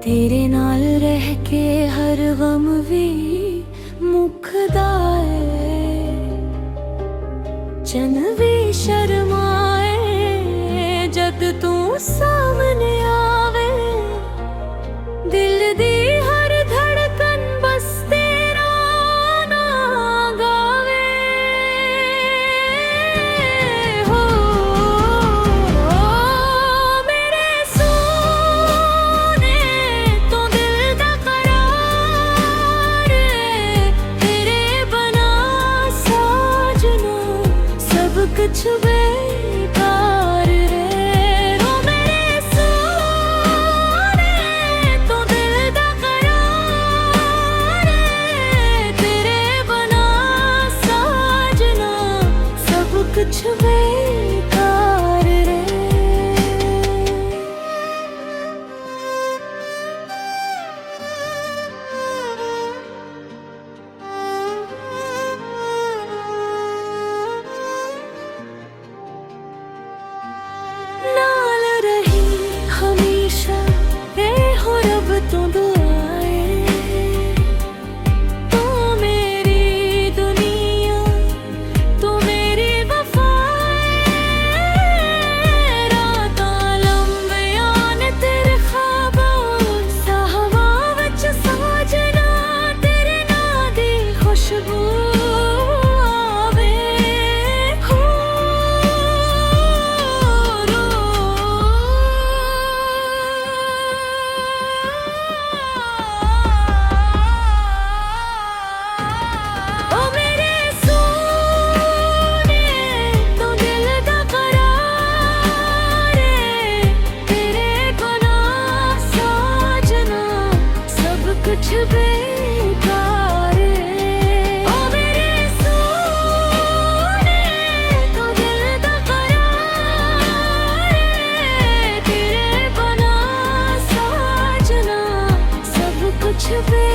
तेरे नाल रह के हर गम भी मुकदा है, चन भी शर्माए जद तू सामने आवे। दिल दी हर धड़कन बस तेरा ना गावे हो। मेरे सोने तू दिल दा करार, तेरे बना साजना सब कुछ बेकार रे। ओ मेरे सोने तू दिल दा करार, तेरे बना साजना सब कुछ बेकार रे। नाल रही हमेशा ए हो रब तू दुआए। तू मेरी दुनिया, तू मेरी वफाए। रातां लंबियां ने तेरे ख्वाबां साहवां विच साजना, तेरे नां दी खुशबू आवे हो। ओ मेरे सोने तू दिल दा करार, तेरे बना साजना सब कुछ बेकार है। ओ मेरे सोने तू दिल दा करार, तेरे बना साजना सब कुछ बेकार